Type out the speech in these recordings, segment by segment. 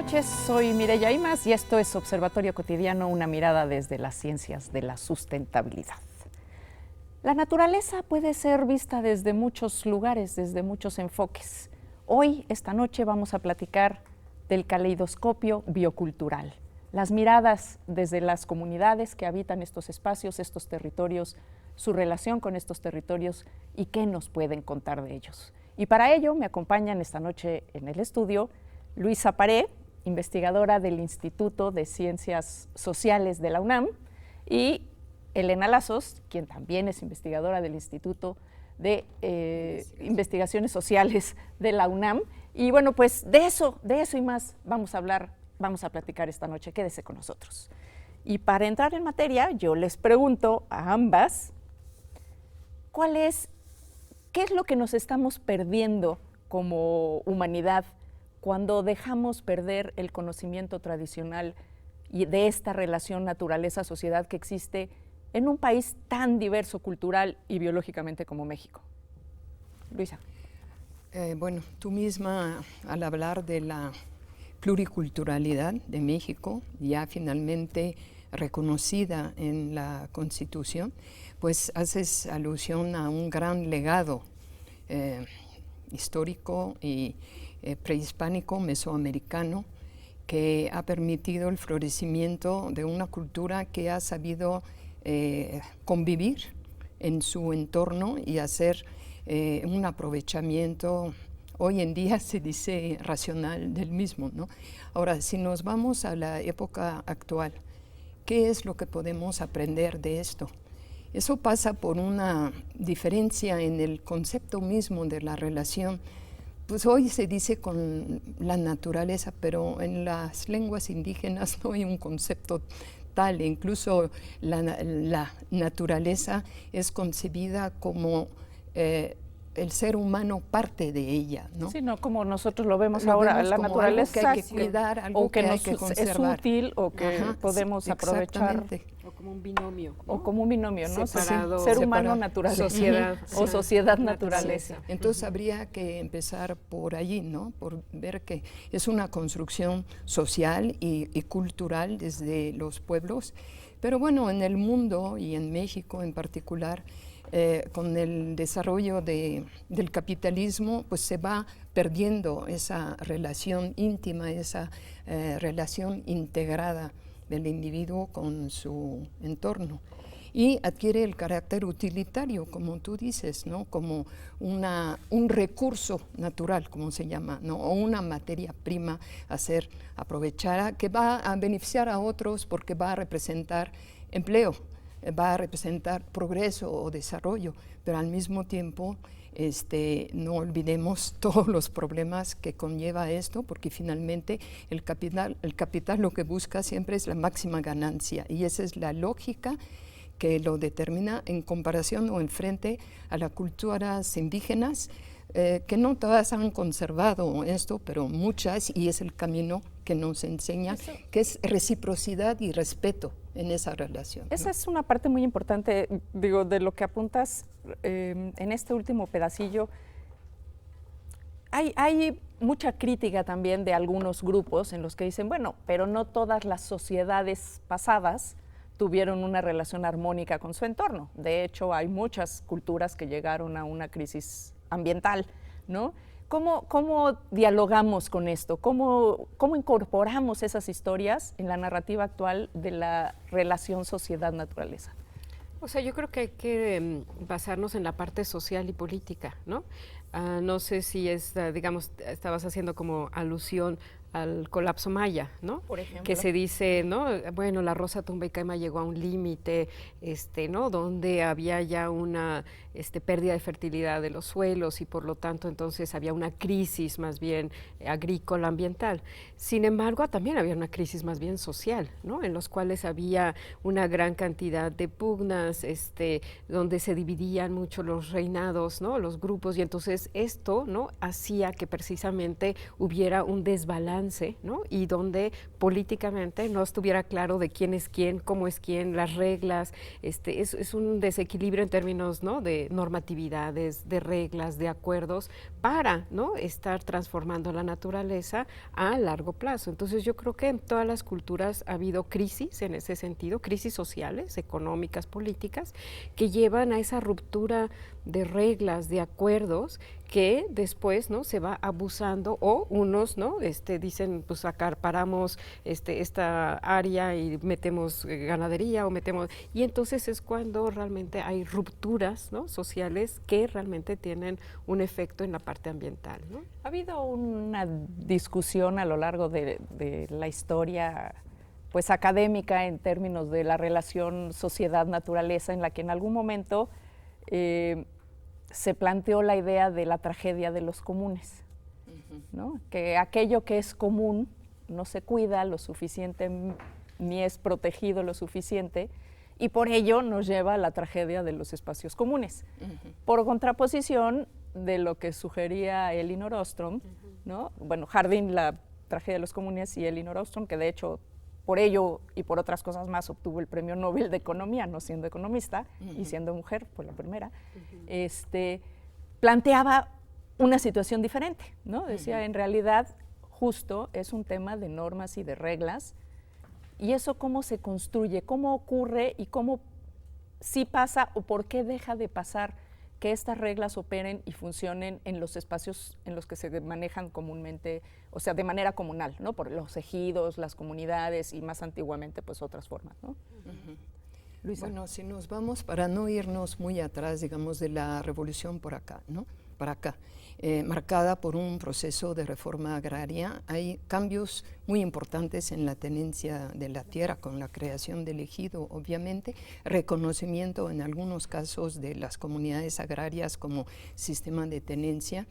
noches, soy Mireya Imas y esto es Observatorio Cotidiano, una mirada desde las ciencias de la sustentabilidad. La naturaleza puede ser vista desde muchos lugares, desde muchos enfoques. Hoy, esta noche, vamos a platicar del caleidoscopio biocultural, las miradas desde las comunidades que habitan estos espacios, estos territorios, su relación con estos territorios y qué nos pueden contar de ellos. Y para ello me acompañan esta noche en el estudio Luisa Paré, investigadora del Instituto de Ciencias Sociales de la UNAM, y Elena Lazos, quien también es investigadora del Instituto de Investigaciones Sociales de la UNAM. Y bueno, pues de eso y más vamos a platicar esta noche. Quédese con nosotros. Y para entrar en materia, yo les pregunto a ambas, ¿qué es lo que nos estamos perdiendo como humanidad cuando dejamos perder el conocimiento tradicional y de esta relación naturaleza-sociedad que existe en un país tan diverso cultural y biológicamente como México? Luisa. Bueno, tú misma, al hablar de la pluriculturalidad de México, ya finalmente reconocida en la Constitución, pues haces alusión a un gran legado histórico y prehispánico, mesoamericano, que ha permitido el florecimiento de una cultura que ha sabido convivir en su entorno y hacer un aprovechamiento, hoy en día se dice racional, del mismo, ¿no? Ahora, si nos vamos a la época actual, ¿qué es lo que podemos aprender de esto? Eso pasa por una diferencia en el concepto mismo de la relación. Pues hoy se dice con la naturaleza, pero en las lenguas indígenas no hay un concepto tal. Incluso la naturaleza es concebida como el ser humano parte de ella, ¿no? Sí, no como nosotros lo vemos ahora, la naturaleza que hay que cuidar, algo que hay que conservar. Es útil o que podemos aprovechar. O como un binomio, ¿no? O como un binomio, ¿no? Separado, ser humano naturaleza. Sociedad. O sociedad naturaleza. Entonces habría que empezar por allí, ¿no? Por ver que es una construcción social y cultural desde los pueblos. Pero bueno, en el mundo y en México en particular, con el desarrollo del capitalismo, pues se va perdiendo esa relación íntima, esa relación integrada del individuo con su entorno, y adquiere el carácter utilitario, como tú dices, ¿no? Como un recurso natural, como se llama, ¿no? O una materia prima a ser aprovechada, que va a beneficiar a otros porque va a representar empleo, va a representar progreso o desarrollo, pero al mismo tiempo no olvidemos todos los problemas que conlleva esto, porque finalmente el capital lo que busca siempre es la máxima ganancia, y esa es la lógica que lo determina en comparación o en frente a las culturas indígenas, que no todas han conservado esto, pero muchas, y es el camino que nos enseña, que es reciprocidad y respeto en esa relación, ¿no? Esa es una parte muy importante, digo, de lo que apuntas en este último pedacillo. Hay mucha crítica también de algunos grupos en los que dicen, bueno, pero no todas las sociedades pasadas tuvieron una relación armónica con su entorno. De hecho, hay muchas culturas que llegaron a una crisis ambiental, ¿no? ¿Cómo dialogamos con esto? ¿Cómo incorporamos esas historias en la narrativa actual de la relación sociedad-naturaleza? O sea, yo creo que hay que basarnos en la parte social y política, ¿no? No sé si digamos, estabas haciendo como alusión al colapso maya, ¿no? Por ejemplo. Que se dice, ¿no? Bueno, la Rosa Tumba y Caima llegó a un límite, ¿no? Donde había ya una pérdida de fertilidad de los suelos y por lo tanto entonces había una crisis más bien agrícola ambiental. Sin embargo, también había una crisis más bien social, ¿no? En los cuales había una gran cantidad de pugnas, donde se dividían mucho los reinados, ¿no? Los grupos, y entonces esto, ¿no? Hacía que precisamente hubiera un desbalance balance, ¿no? Y donde políticamente no estuviera claro de quién es quién, cómo es quién, las reglas, es un desequilibrio en términos, ¿no? De normatividades, de reglas, de acuerdos, para, ¿no? Estar transformando la naturaleza a largo plazo. Entonces yo creo que en todas las culturas ha habido crisis en ese sentido, crisis sociales, económicas, políticas, que llevan a esa ruptura de reglas, de acuerdos, que después, ¿no? Se va abusando, o unos, ¿no? Dicen, pues acaparamos esta área y metemos ganadería o metemos, y entonces es cuando realmente hay rupturas, ¿no? Sociales que realmente tienen un efecto en la parte ambiental, ¿no? Ha habido una discusión a lo largo de la historia, pues académica, en términos de la relación sociedad-naturaleza, en la que en algún momento se planteó la idea de la tragedia de los comunes, ¿no? Que aquello que es común no se cuida lo suficiente ni es protegido lo suficiente, y por ello nos lleva a la tragedia de los espacios comunes. Por contraposición de lo que sugería Elinor Ostrom, ¿no? Bueno, Harding, la tragedia de los comunes, y Elinor Ostrom, que de hecho por ello y por otras cosas más obtuvo el Premio Nobel de Economía, no siendo economista y siendo mujer, fue la primera, planteaba una situación diferente, ¿no? Decía, en realidad, justo es un tema de normas y de reglas, y eso cómo se construye, cómo ocurre y cómo sí pasa o por qué deja de pasar que estas reglas operen y funcionen en los espacios en los que se manejan comúnmente, o sea, de manera comunal, ¿no? Por los ejidos, las comunidades y más antiguamente, pues otras formas, ¿no? Luisa. Bueno, si nos vamos, para no irnos muy atrás, digamos, de la revolución por acá, ¿no? Para acá, marcada por un proceso de reforma agraria, hay cambios muy importantes en la tenencia de la tierra, con la creación del ejido, obviamente, reconocimiento en algunos casos de las comunidades agrarias como sistema de tenencia.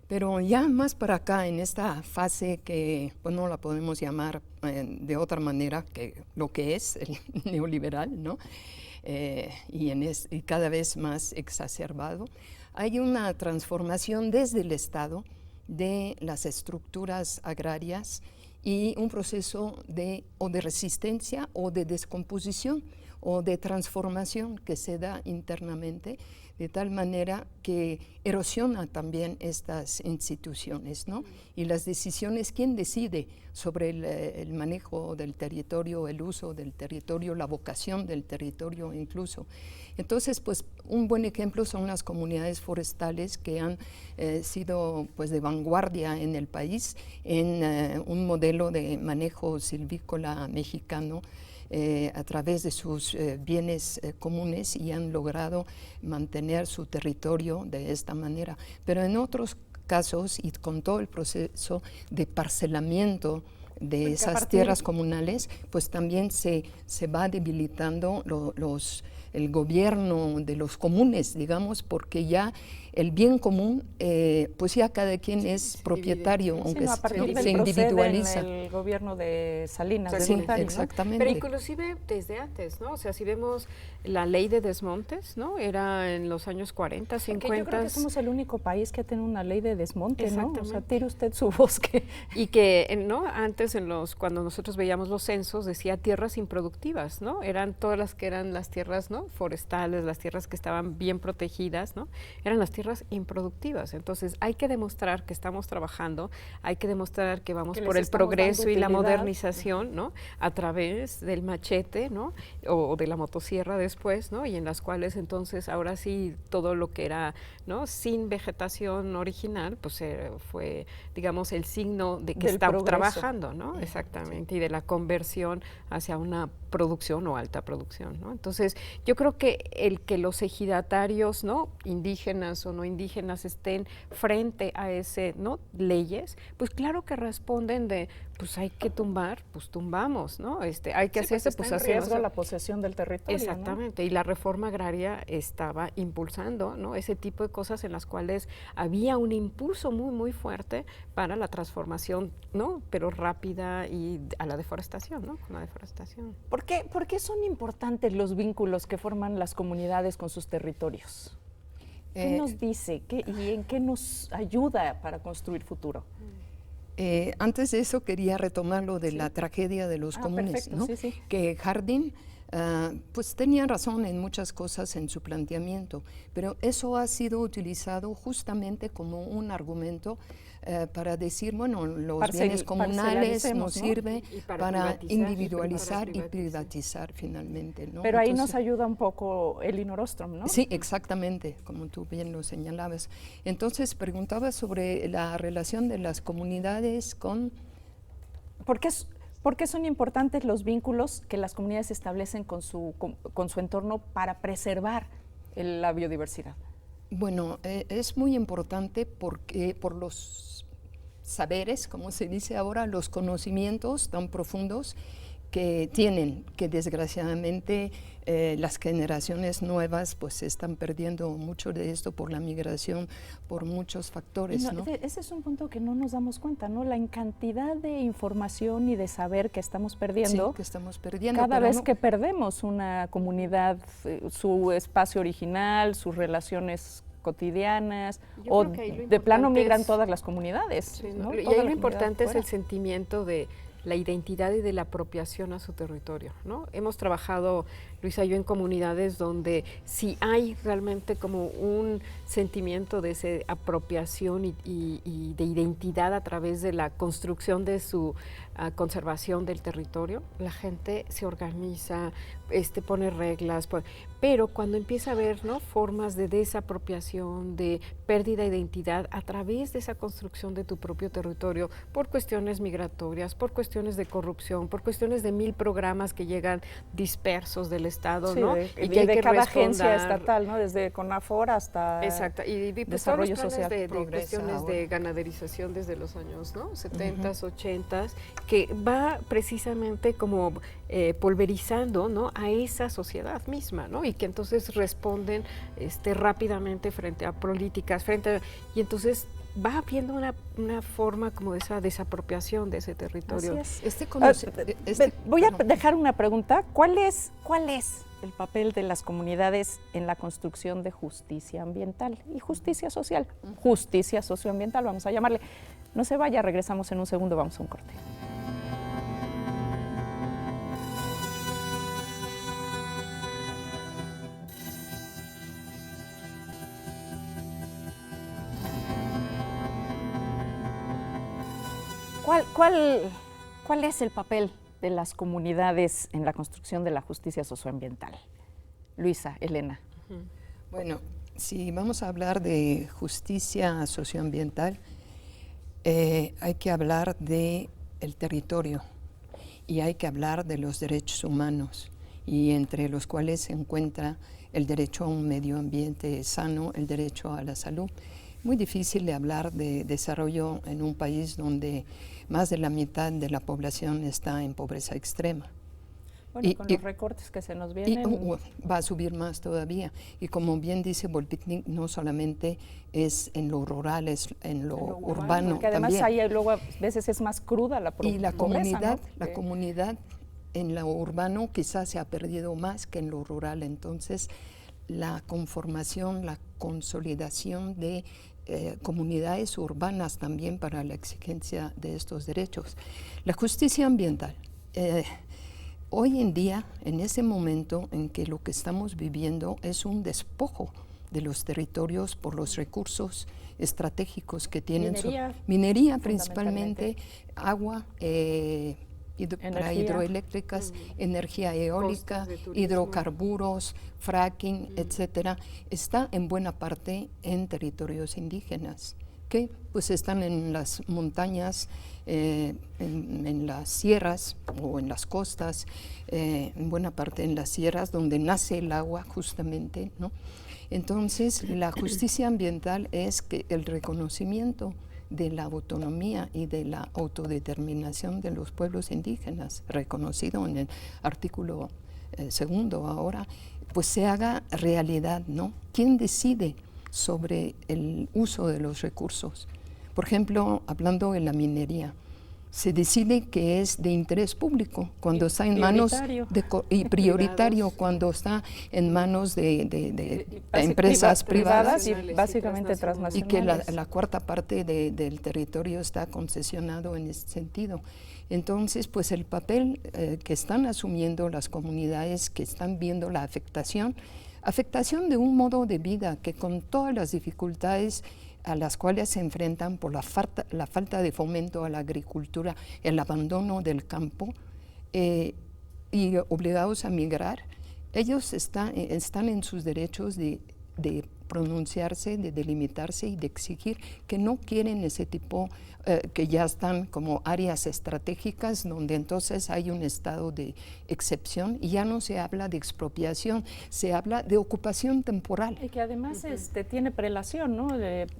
Pero ya más para acá, en esta fase que pues, no la podemos llamar de otra manera que lo que es el neoliberal, ¿no? Y cada vez más exacerbado, hay una transformación desde el Estado de las estructuras agrarias y un proceso o de resistencia o de descomposición o de transformación que se da internamente, de tal manera que erosiona también estas instituciones, ¿no? Y las decisiones, ¿quién decide sobre el manejo del territorio, el uso del territorio, la vocación del territorio incluso? Entonces, pues un buen ejemplo son las comunidades forestales que han sido pues de vanguardia en el país en un modelo de manejo silvícola mexicano, a través de sus bienes comunes, y han logrado mantener su territorio de esta manera. Pero en otros casos, y con todo el proceso de parcelamiento de esas tierras comunales, pues también se va debilitando el gobierno de los comunes, digamos, porque ya el bien común, pues ya cada quien es propietario, aunque se individualiza. En el gobierno de Salinas. Sí, exactamente. Pero inclusive desde antes, ¿no? O sea, si vemos la ley de desmontes, ¿no? Era en los años 40, 50. Yo creo que somos el único país que tiene una ley de desmonte, ¿no? O sea, tire usted su bosque. Y que, ¿no? Antes, cuando nosotros veíamos los censos, decía tierras improductivas, ¿no? Eran todas las que eran las tierras, ¿no? Forestales, las tierras que estaban bien protegidas, ¿no? Eran las tierras improductivas. Entonces hay que demostrar que estamos trabajando, hay que demostrar que vamos por el progreso y la modernización, ¿no? A través del machete, ¿no? O de la motosierra después, ¿no? Y en las cuales entonces ahora sí todo lo que era, ¿no? Sin vegetación original, pues fue, digamos, el signo de que está trabajando, ¿no? Exactamente, y de la conversión hacia una producción o alta producción, ¿no? Entonces, yo creo que el que los ejidatarios, ¿no? Indígenas o no indígenas estén frente a ese, ¿no? Leyes, pues claro que responden de, pues hay que tumbar, pues tumbamos, ¿no? Hay que hacerse, pues está en riesgo la posesión del territorio. Exactamente, ¿no? Y la reforma agraria estaba impulsando, ¿no? Ese tipo de cosas en las cuales había un impulso muy, muy fuerte para la transformación, ¿no? Pero rápida y a la deforestación, ¿no? Con la deforestación. ¿Por qué son importantes los vínculos que forman las comunidades con sus territorios? ¿Qué nos dice y en qué nos ayuda para construir futuro? Antes de eso quería retomar lo de la tragedia de los comunes, perfecto, ¿no? sí. Que Harding pues tenía razón en muchas cosas en su planteamiento, pero eso ha sido utilizado justamente como un argumento para decir, bueno, los bienes comunales nos sirve para individualizar y privatizar finalmente, ¿no? Pero ahí nos ayuda un poco Elinor Ostrom, ¿no? Sí, exactamente, como tú bien lo señalabas. Entonces, preguntaba sobre la relación de las comunidades con... ¿Por qué son importantes los vínculos que las comunidades establecen con su entorno para preservar la biodiversidad? Bueno, es muy importante porque por los saberes, como se dice ahora, los conocimientos tan profundos que tienen, que desgraciadamente las generaciones nuevas pues están perdiendo mucho de esto por la migración, por muchos factores, ¿no? Ese es un punto que no nos damos cuenta, ¿no? La cantidad de información y de saber que estamos perdiendo. Sí, que estamos perdiendo. Cada vez que perdemos una comunidad, su espacio original, sus relaciones cotidianas, o de plano migran todas las comunidades. Sí, ¿no? Y ahí lo importante es el sentimiento de la identidad y de la apropiación a su territorio, ¿no? Hemos trabajado, Luisa y yo, en comunidades donde sí hay realmente como un sentimiento de esa apropiación y de identidad a través de la construcción de su conservación del territorio. La gente se organiza, pone reglas, pero cuando empieza a haber, ¿no?, formas de desapropiación, de pérdida de identidad a través de esa construcción de tu propio territorio, por cuestiones migratorias, por cuestiones de corrupción, por cuestiones de 1000 programas que llegan dispersos del Estado, sí, ¿no? Y que hay de cada agencia estatal, ¿no? Desde CONAFOR hasta exacto. Y pues desarrollo todos los social. De cuestiones ahora de ganaderización desde los años, ¿no?, 70s, 80s, que va precisamente como pulverizando, ¿no?, a esa sociedad misma, ¿no?, y que entonces responden rápidamente frente a políticas, y entonces va habiendo una forma como de esa desapropiación de ese territorio. Así es. Voy a dejar una pregunta. ¿Cuál es el papel de las comunidades en la construcción de justicia ambiental y justicia social? Justicia socioambiental, vamos a llamarle. No se vaya, regresamos en un segundo, vamos a un corte. ¿Cuál es el papel de las comunidades en la construcción de la justicia socioambiental? Luisa, Elena. Bueno, si vamos a hablar de justicia socioambiental, hay que hablar del territorio y hay que hablar de los derechos humanos, y entre los cuales se encuentra el derecho a un medio ambiente sano, el derecho a la salud. Muy difícil de hablar de desarrollo en un país donde más de la mitad de la población está en pobreza extrema. Bueno, con los recortes que se nos vienen. Va a subir más todavía. Y como bien dice Volpitnik, no solamente es en lo rural, es en lo urbano. Porque además también. ahí luego a veces es más cruda la pobreza. Y la comunidad, ¿no? la comunidad en lo urbano quizás se ha perdido más que en lo rural. Entonces, la conformación, la consolidación de comunidades urbanas también para la exigencia de estos derechos. La justicia ambiental. Hoy en día, en ese momento en que lo que estamos viviendo es un despojo de los territorios por los recursos estratégicos que tienen. Minería principalmente, agua, para hidroeléctricas, energía eólica, hidrocarburos, fracking, etcétera, está en buena parte en territorios indígenas, que pues están en las montañas, en las sierras o en las costas, en buena parte en las sierras donde nace el agua justamente, ¿no? Entonces, la justicia ambiental es que el reconocimiento de la autonomía y de la autodeterminación de los pueblos indígenas, reconocido en el artículo 2 ahora, pues se haga realidad, ¿no? ¿Quién decide sobre el uso de los recursos? Por ejemplo, hablando de la minería, se decide que es de interés público cuando está en manos y prioritario cuando está en manos de empresas privadas y básicamente transnacionales. Y que la cuarta parte del territorio está concesionado en ese sentido. Entonces, pues el papel que están asumiendo las comunidades que están viendo la afectación de un modo de vida que con todas las dificultades a las cuales se enfrentan por la falta de fomento a la agricultura, el abandono del campo y obligados a migrar, ellos están en sus derechos de pronunciarse, de delimitarse y de exigir que no quieren ese tipo, que ya están como áreas estratégicas donde entonces hay un estado de excepción y ya no se habla de expropiación, se habla de ocupación temporal. Y que además tiene prelación, ¿no?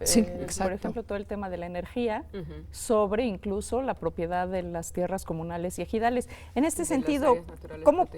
Sí, exacto. Por ejemplo, todo el tema de la energía sobre incluso la propiedad de las tierras comunales y ejidales. En este sentido, ¿cómo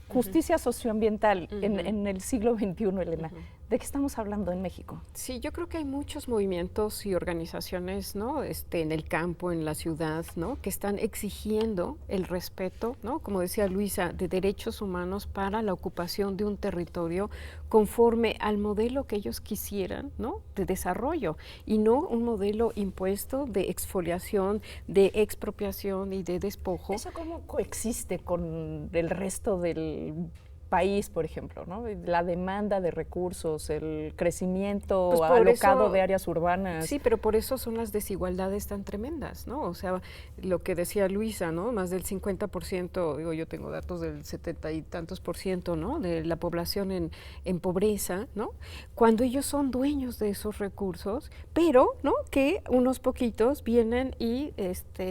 justicia socioambiental en el siglo XXI, Elena? ¿De qué estamos hablando en México? Sí, yo creo que hay muchos movimientos y organizaciones, ¿no? En el campo, en la ciudad, ¿no? Que están exigiendo el respeto, ¿no? Como decía Luisa, de derechos humanos para la ocupación de un territorio conforme al modelo que ellos quisieran, ¿no? De desarrollo y no un modelo impuesto de exfoliación, de expropiación y de despojo. ¿Eso cómo coexiste con el resto del país, por ejemplo, ¿no? La demanda de recursos, el crecimiento alocado de áreas urbanas? Sí, pero por eso son las desigualdades tan tremendas, ¿no? O sea, lo que decía Luisa, ¿no? Más del 50%, digo, yo tengo datos del 70 y tantos %, ¿no? De la población en pobreza, ¿no? Cuando ellos son dueños de esos recursos, pero, ¿no? Que unos poquitos vienen y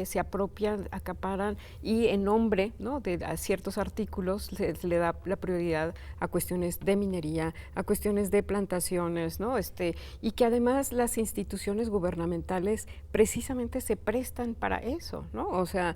se apropian, acaparan y en nombre, ¿no? De ciertos artículos le da la prioridad a cuestiones de minería, a cuestiones de plantaciones, ¿no? Y que además las instituciones gubernamentales precisamente se prestan para eso, ¿no? O sea,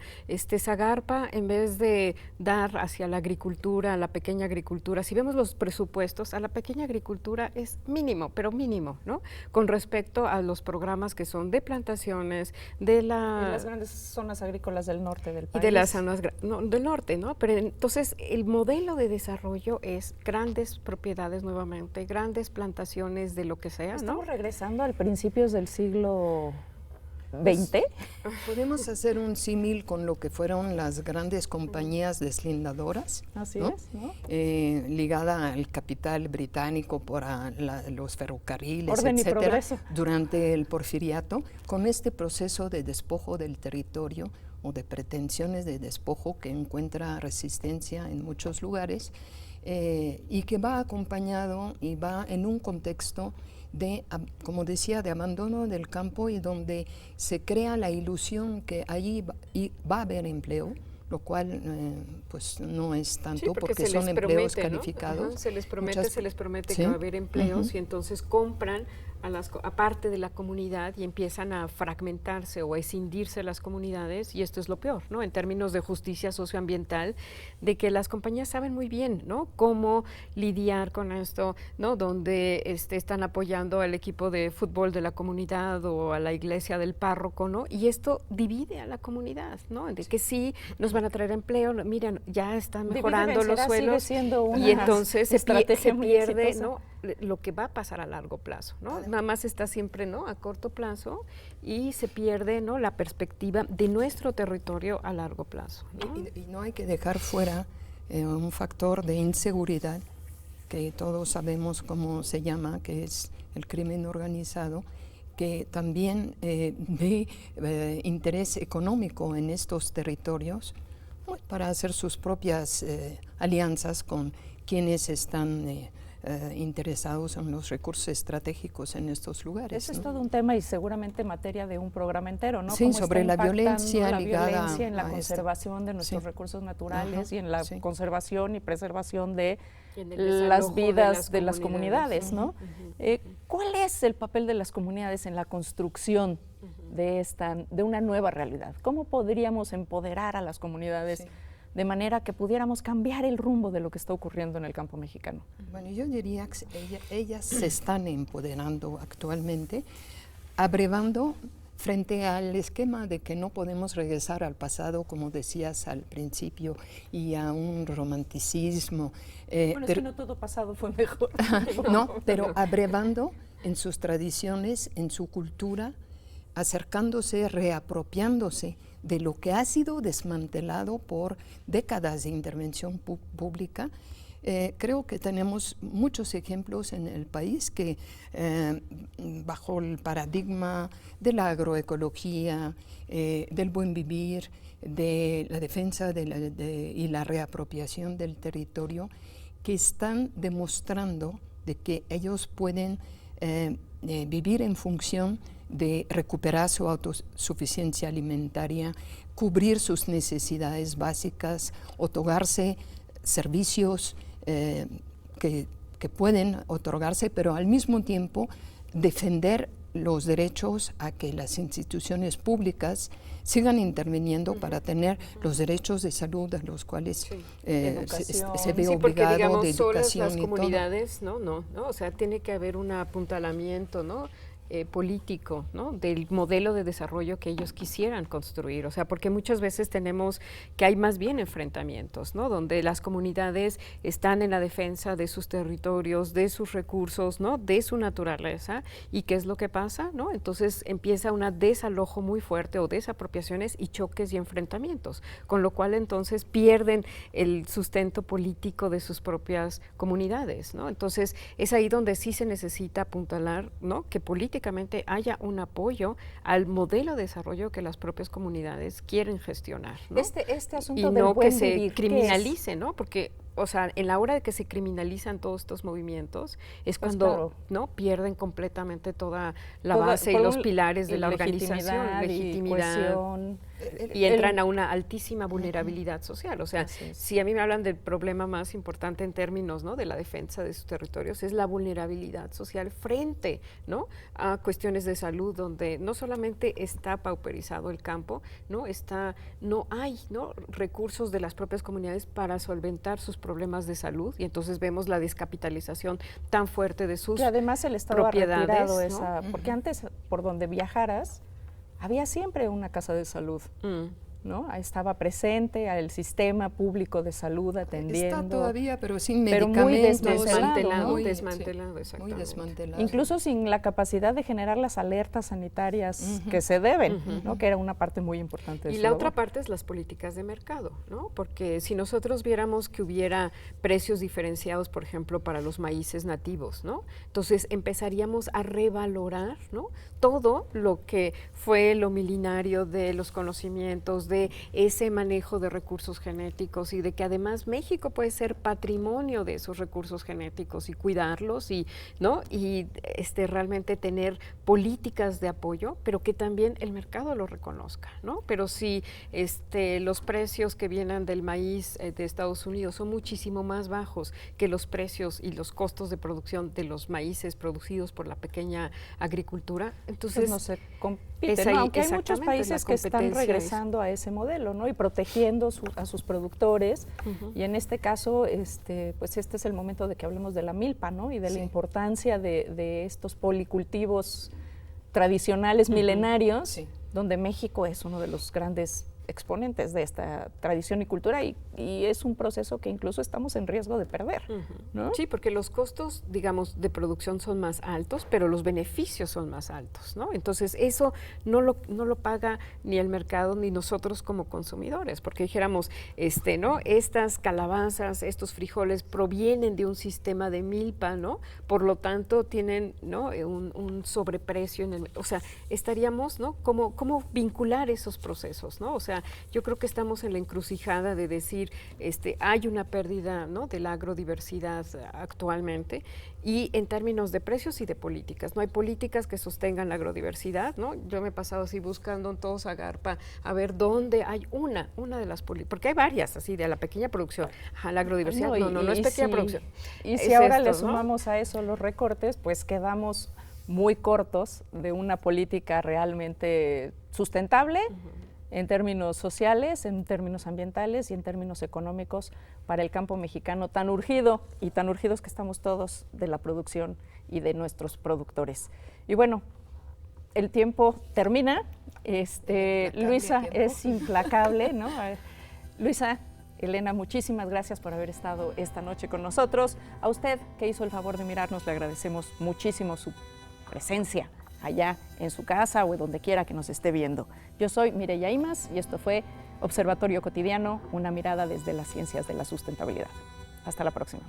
Zagarpa, en vez de dar hacia la agricultura, a la pequeña agricultura, si vemos los presupuestos, a la pequeña agricultura es mínimo, pero mínimo, ¿no? Con respecto a los programas que son de plantaciones, de las grandes zonas agrícolas del norte del país. Y de las zonas del norte, ¿no? Pero entonces el modelo de desarrollo es grandes propiedades nuevamente, grandes plantaciones de lo que sea, ¿no? ¿Estamos regresando al principios del siglo XX? Podemos hacer un símil con lo que fueron las grandes compañías deslindadoras. Así ¿no? es, ¿no? Ligada al capital británico por los ferrocarriles, Orden etcétera, y progreso. durante el Porfiriato, con este proceso de despojo del territorio o de pretensiones de despojo que encuentra resistencia en muchos lugares y que va acompañado y va en un contexto de, como decía, de abandono del campo y donde se crea la ilusión que allí va a haber empleo, lo cual pues no es tanto, sí, porque son empleos promete, calificados. ¿no? Se les promete que va a haber empleos y entonces compran a parte de la comunidad y empiezan a fragmentarse o a escindirse las comunidades, y esto es lo peor, ¿no? En términos de justicia socioambiental, de que las compañías saben muy bien, ¿no? Cómo lidiar con esto, ¿no? Donde están apoyando al equipo de fútbol de la comunidad o a la iglesia del párroco, ¿no? Y esto divide a la comunidad, ¿no? De que sí nos van a traer empleo, miren, ya están mejorando los suelos, y entonces se pierde, ¿no? Lo que va a pasar a largo plazo, ¿no? Nada más está siempre, ¿no? A corto plazo, y se pierde, ¿no? La perspectiva de nuestro territorio a largo plazo, ¿no? Y no hay que dejar fuera un factor de inseguridad que todos sabemos cómo se llama, que es el crimen organizado, que también ve interés económico en estos territorios, ¿no? Para hacer sus propias alianzas con quienes están interesados en los recursos estratégicos en estos lugares. Eso es todo un tema y seguramente materia de un programa entero, ¿no? Sí, Cómo sobre la violencia ligada en la conservación de nuestros recursos naturales y en la conservación y preservación de las vidas de las comunidades, ¿no? ¿Cuál es el papel de las comunidades en la construcción de una nueva realidad? ¿Cómo podríamos empoderar a las comunidades de manera que pudiéramos cambiar el rumbo de lo que está ocurriendo en el campo mexicano? Bueno, yo diría que ellas se están empoderando actualmente, abrevando frente al esquema de que no podemos regresar al pasado, como decías al principio, y a un romanticismo. Bueno, es que no todo pasado fue mejor. No, pero abrevando en sus tradiciones, en su cultura, acercándose, reapropiándose de lo que ha sido desmantelado por décadas de intervención pública. Creo que tenemos muchos ejemplos en el país que bajo el paradigma de la agroecología, del buen vivir, de la defensa y la reapropiación del territorio, que están demostrando de que ellos pueden vivir en función de recuperar su autosuficiencia alimentaria, cubrir sus necesidades básicas, otorgarse servicios que pueden otorgarse, pero al mismo tiempo defender los derechos a que las instituciones públicas sigan interviniendo para tener los derechos de salud a los cuales se ve obligado, digamos, de educación las y comunidades, todo. No, o sea, tiene que haber un apuntalamiento, ¿no? Político, ¿no? Del modelo de desarrollo que ellos quisieran construir, o sea, porque muchas veces tenemos que hay más bien enfrentamientos, ¿no? Donde las comunidades están en la defensa de sus territorios, de sus recursos, ¿no? De su naturaleza, y ¿qué es lo que pasa? ¿No? Entonces empieza un desalojo muy fuerte o desapropiaciones y choques y enfrentamientos, con lo cual entonces pierden el sustento político de sus propias comunidades, ¿no? Entonces es ahí donde sí se necesita apuntalar, ¿no? Que políticamente haya un apoyo al modelo de desarrollo que las propias comunidades quieren gestionar, ¿no? Este asunto y del no buen que se vivir, criminalice, ¿no? Porque, o sea, en la hora de que se criminalizan todos estos movimientos es pues cuando claro, no pierden completamente toda la base y los pilares de la organización, legitimidad, y entran a una altísima vulnerabilidad social. O sea, si a mí me hablan del problema más importante en términos, ¿no? de la defensa de sus territorios, es la vulnerabilidad social frente, ¿no? a cuestiones de salud, donde no solamente está pauperizado el campo, no hay, ¿no? recursos de las propias comunidades para solventar sus problemas de salud, y entonces vemos la descapitalización tan fuerte de sus y además el Estado propiedades, ha retirado ¿no? esa, porque antes por donde viajaras había siempre una casa de salud, ¿no? Estaba presente el sistema público de salud atendiendo. Está todavía, pero sin pero medicamentos. muy desmantelado, desmantelado, muy exactamente. desmantelado. Incluso sin la capacidad de generar las alertas sanitarias que se deben, ¿no? Que era una parte muy importante de Y su la labor. otra parte es las políticas de mercado, ¿no? Porque si nosotros viéramos que hubiera precios diferenciados, por ejemplo, para los maíces nativos, ¿no? Entonces empezaríamos a revalorar, ¿no? todo lo que fue lo milenario de los conocimientos, de ese manejo de recursos genéticos, y de que además México puede ser patrimonio de esos recursos genéticos y cuidarlos, y ¿no? Y realmente tener políticas de apoyo, pero que también el mercado lo reconozca, ¿no? Pero si los precios que vienen del maíz de Estados Unidos son muchísimo más bajos que los precios y los costos de producción de los maíces producidos por la pequeña agricultura, entonces no se compite, ahí, ¿no? Aunque hay muchos exactamente, países que están regresando a ese modelo, ¿no? Y protegiendo a sus productores. Y en este caso, pues este es el momento de que hablemos de la milpa, ¿no? Y de la importancia de estos policultivos tradicionales milenarios, donde México es uno de los grandes exponentes de esta tradición y cultura, y es un proceso que incluso estamos en riesgo de perder, ¿no? Sí, porque los costos, digamos, de producción son más altos, pero los beneficios son más altos, ¿no? Entonces eso no lo paga ni el mercado ni nosotros como consumidores, porque dijéramos, ¿no? Estas calabazas, estos frijoles provienen de un sistema de milpa, ¿no? Por lo tanto tienen, ¿no? un sobreprecio o sea, estaríamos, ¿no? ¿Cómo vincular esos procesos, ¿no? O sea, yo creo que estamos en la encrucijada de decir, hay una pérdida, ¿no? de la agrodiversidad actualmente, y en términos de precios y de políticas. No hay políticas que sostengan la agrodiversidad, ¿no? Yo me he pasado así buscando en todo Zagarpa a ver dónde hay una de las políticas, porque hay varias así de la pequeña producción. La agrodiversidad no es pequeña producción. Y si ahora le sumamos a eso los recortes, pues quedamos muy cortos de una política realmente sustentable en términos sociales, en términos ambientales y en términos económicos para el campo mexicano tan urgido, y tan urgidos que estamos todos de la producción y de nuestros productores. Y bueno, el tiempo termina. Luisa tiempo. es implacable, ¿no? Luisa, Elena, muchísimas gracias por haber estado esta noche con nosotros. A usted que hizo el favor de mirarnos, le agradecemos muchísimo su presencia allá en su casa o donde quiera que nos esté viendo. Yo soy Mireya Imas y esto fue Observatorio Cotidiano, una mirada desde las ciencias de la sustentabilidad. Hasta la próxima.